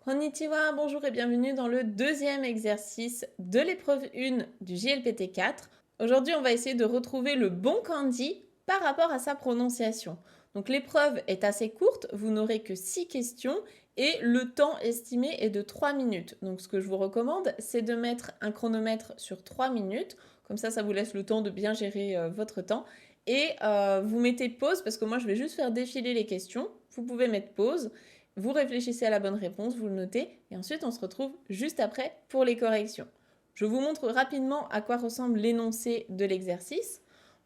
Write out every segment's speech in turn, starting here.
Konnichiwa, bonjour et bienvenue dans le deuxième exercice de l'épreuve 1 du JLPT 4. Aujourd'hui, on va essayer de retrouver le bon kanji par rapport à sa prononciation. Donc l'épreuve est assez courte, vous n'aurez que 6 questions et le temps estimé est de 3 minutes. Donc ce que je vous recommande, c'est de mettre un chronomètre sur 3 minutes, comme ça vous laisse le temps de bien gérer votre temps. Et vous mettez pause, parce que moi je vais juste faire défiler les questions, vous pouvez mettre pause. Vous réfléchissez à la bonne réponse, vous le notez, et ensuite on se retrouve juste après pour les corrections. Je vous montre rapidement à quoi ressemble l'énoncé de l'exercice.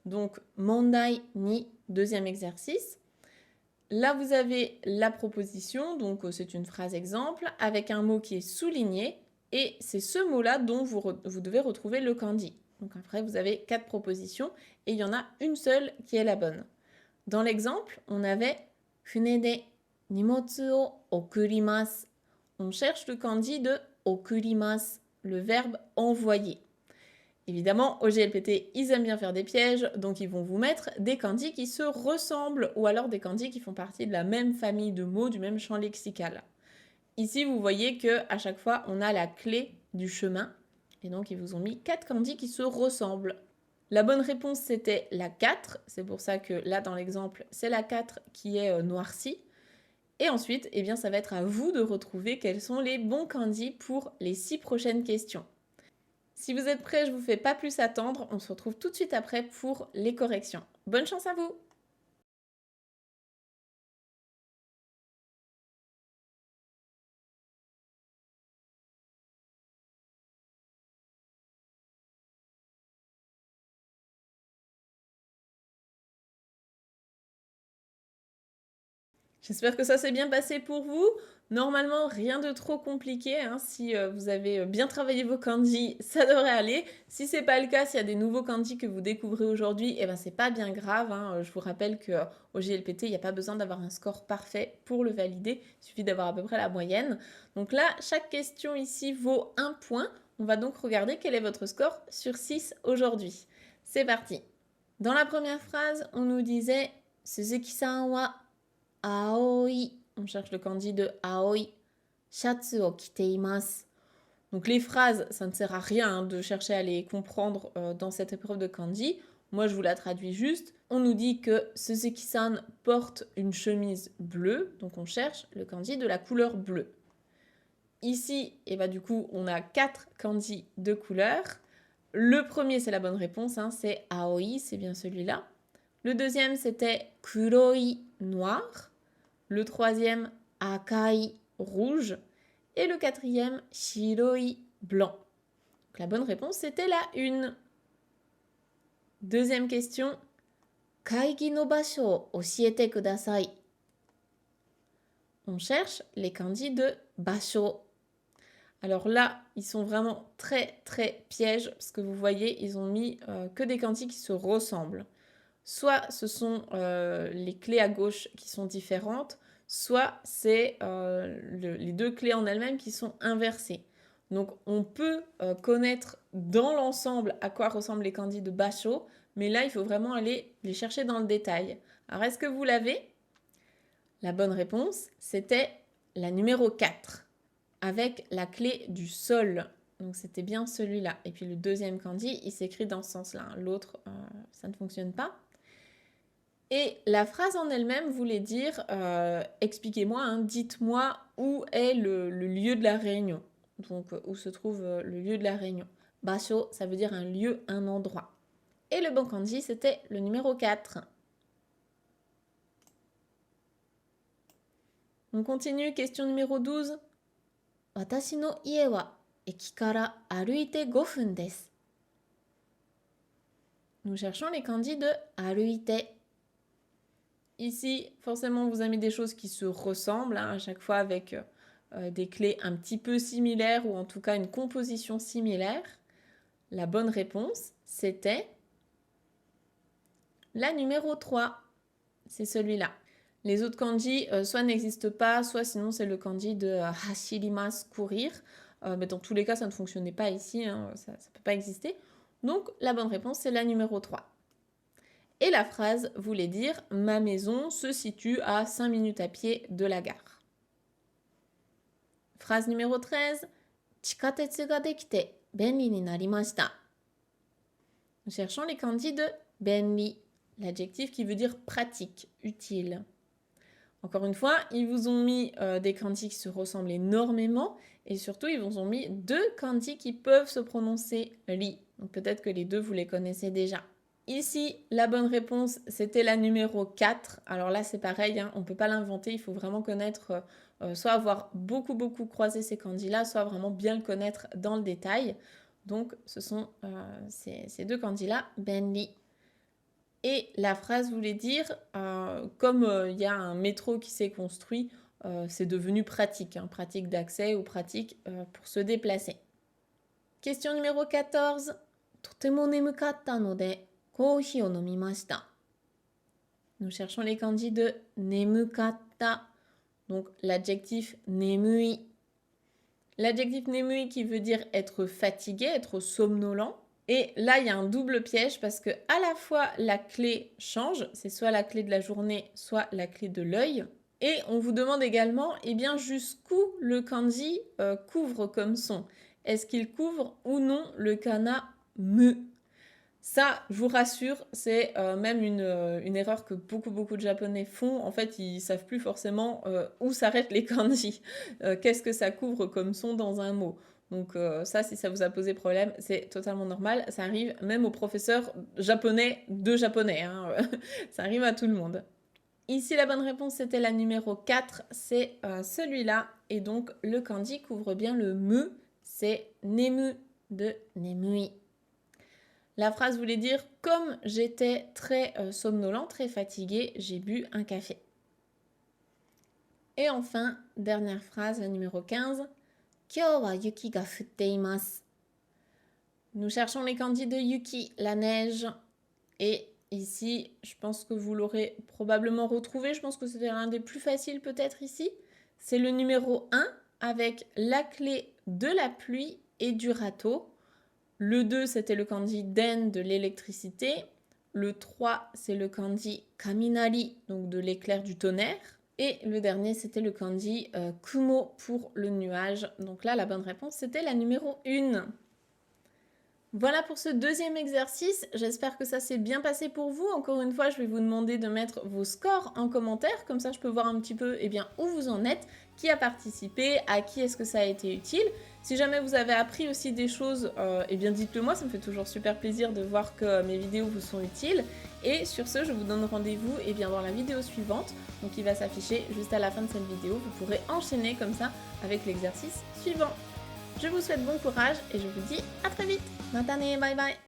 Donc, mondai ni, deuxième exercice. Là, vous avez la proposition, donc c'est une phrase exemple, avec un mot qui est souligné, et c'est ce mot-là dont vous devez retrouver le kanji. Donc après, vous avez 4 propositions, et il y en a une seule qui est la bonne. Dans l'exemple, on avait funede nimotsu o okurimasu. On cherche le kanji de okurimasu, le verbe envoyer. Évidemment, au GLPT, ils aiment bien faire des pièges, donc ils vont vous mettre des kanji qui se ressemblent ou alors des kanji qui font partie de la même famille de mots, du même champ lexical. Ici, vous voyez que à chaque fois, on a la clé du chemin et donc ils vous ont mis 4 kanji qui se ressemblent. La bonne réponse, c'était la 4. C'est pour ça que là, dans l'exemple, c'est la 4 qui est noircie. Et ensuite, eh bien, ça va être à vous de retrouver quels sont les bons kanji pour les 6 prochaines questions. Si vous êtes prêts, je ne vous fais pas plus attendre. On se retrouve tout de suite après pour les corrections. Bonne chance à vous! J'espère que ça s'est bien passé pour vous. Normalement, rien de trop compliqué. Si vous avez bien travaillé vos kanji, ça devrait aller. Si c'est pas le cas, s'il y a des nouveaux kanji que vous découvrez aujourd'hui, eh ben c'est pas bien grave. Je vous rappelle qu'au GLPT, il n'y a pas besoin d'avoir un score parfait pour le valider. Il suffit d'avoir à peu près la moyenne. Donc là, chaque question ici vaut 1 point. On va donc regarder quel est votre score sur 6 aujourd'hui. C'est parti. Dans la première phrase, on nous disait Suzuki-san wa aoi. On cherche le kanji de aoi. Shatsu o kiteimasu. Donc les phrases, ça ne sert à rien de chercher à les comprendre dans cette épreuve de kanji. Moi, je vous la traduis juste. On nous dit que Suzuki-san porte une chemise bleue. Donc on cherche le kanji de la couleur bleue. Ici, et bah du coup, on a 4 kanji de couleur. Le premier, c'est la bonne réponse, c'est aoi, c'est bien celui-là. Le deuxième, c'était kuroi, noir. Le troisième, akai, rouge. Et le quatrième, shiroi, blanc. Donc la bonne réponse, c'était la 1. Deuxième question, kaigi no basho o oshiete kudasai. On cherche les kanji de basho. Alors là, ils sont vraiment très très pièges parce que vous voyez, ils ont mis que des kanji qui se ressemblent. Soit ce sont les clés à gauche qui sont différentes, soit c'est les deux clés en elles-mêmes qui sont inversées. Donc on peut connaître dans l'ensemble à quoi ressemblent les kanji de Basho, mais là il faut vraiment aller les chercher dans le détail. Alors est-ce que vous l'avez? La bonne réponse, c'était la numéro 4, avec la clé du sol. Donc c'était bien celui-là. Et puis le deuxième kanji, il s'écrit dans ce sens-là. L'autre, ça ne fonctionne pas. Et la phrase en elle-même voulait dire expliquez-moi, dites-moi où est le lieu de la réunion. Donc où se trouve le lieu de la réunion. Basho, ça veut dire un lieu, un endroit. Et le bon kanji, c'était le numéro 4. On continue, question numéro 12. Watashi no ie wa eki kara aruite 5 分です. Nous cherchons les kanji de aruite. Ici, forcément, on vous a mis des choses qui se ressemblent, à chaque fois avec des clés un petit peu similaires ou en tout cas une composition similaire. La bonne réponse, c'était la numéro 3. C'est celui-là. Les autres kanji, soit n'existent pas, soit sinon c'est le kanji de hashirimasu, courir. Mais dans tous les cas, ça ne fonctionnait pas ici, ça ne peut pas exister. Donc la bonne réponse, c'est la numéro 3. Et la phrase voulait dire « Ma maison se situe à 5 minutes à pied de la gare ». Phrase numéro 13. 地下鉄ができて便利になりました。Nous cherchons les kanji de benri, l'adjectif qui veut dire pratique, utile. Encore une fois, ils vous ont mis des kanji qui se ressemblent énormément et surtout, ils vous ont mis 2 kanji qui peuvent se prononcer ri. Donc peut-être que les 2, vous les connaissez déjà. Ici, la bonne réponse, c'était la numéro 4. Alors là, c'est pareil, hein, on ne peut pas l'inventer, il faut vraiment connaître, soit avoir beaucoup croisé ces kanji-là, soit vraiment bien le connaître dans le détail. Donc, ce sont ces 2 kanji-là, benri. Et la phrase voulait dire, comme il y a un métro qui s'est construit, c'est devenu pratique, hein, pratique d'accès ou pratique pour se déplacer. Question numéro 14. とても眠かったのでコーヒーを飲みました。Nous cherchons les kanji de 眠かった. Donc l'adjectif 眠い. L'adjectif 眠い qui veut dire être fatigué, être somnolent. Et là, il y a un double piège parce que à la fois la clé change, c'est soit la clé de la journée, soit la clé de l'œil. Et on vous demande également jusqu'où le kanji couvre comme son. Est-ce qu'il couvre ou non le kana mu? Ça, je vous rassure, c'est même une erreur que beaucoup de Japonais font. En fait, ils ne savent plus forcément où s'arrêtent les kanji. Qu'est-ce que ça couvre comme son dans un mot? Donc ça, si ça vous a posé problème, c'est totalement normal. Ça arrive même aux professeurs japonais de japonais. Hein. Ça arrive à tout le monde. Ici, la bonne réponse, c'était la numéro 4. C'est celui-là. Et donc, le kanji couvre bien le mu. C'est nemu de nemui. La phrase voulait dire « Comme j'étais très somnolent, très fatigué, j'ai bu un café ». Et enfin, dernière phrase, la numéro 15. « Kyou wa yuki ga futte imasu ». Nous cherchons les kanji de yuki, la neige. Et ici, je pense que vous l'aurez probablement retrouvé. Je pense que c'était l'un des plus faciles peut-être ici. C'est le numéro 1 avec la clé de la pluie et du râteau. Le 2, c'était le kanji den de l'électricité. Le 3, c'est le kanji kaminari, donc de l'éclair du tonnerre. Et le dernier, c'était le kanji kumo pour le nuage. Donc là, la bonne réponse, c'était la numéro 1. Voilà pour ce deuxième exercice. J'espère que ça s'est bien passé pour vous. Encore une fois, je vais vous demander de mettre vos scores en commentaire. Comme ça, je peux voir un petit peu où vous en êtes, qui a participé, à qui est-ce que ça a été utile. Si jamais vous avez appris aussi des choses, dites-le moi. Ça me fait toujours super plaisir de voir que mes vidéos vous sont utiles. Et sur ce, je vous donne rendez-vous dans la vidéo suivante. Donc, qui va s'afficher juste à la fin de cette vidéo. Vous pourrez enchaîner comme ça avec l'exercice suivant. Je vous souhaite bon courage et je vous dis à très vite. Mata ne, bye bye.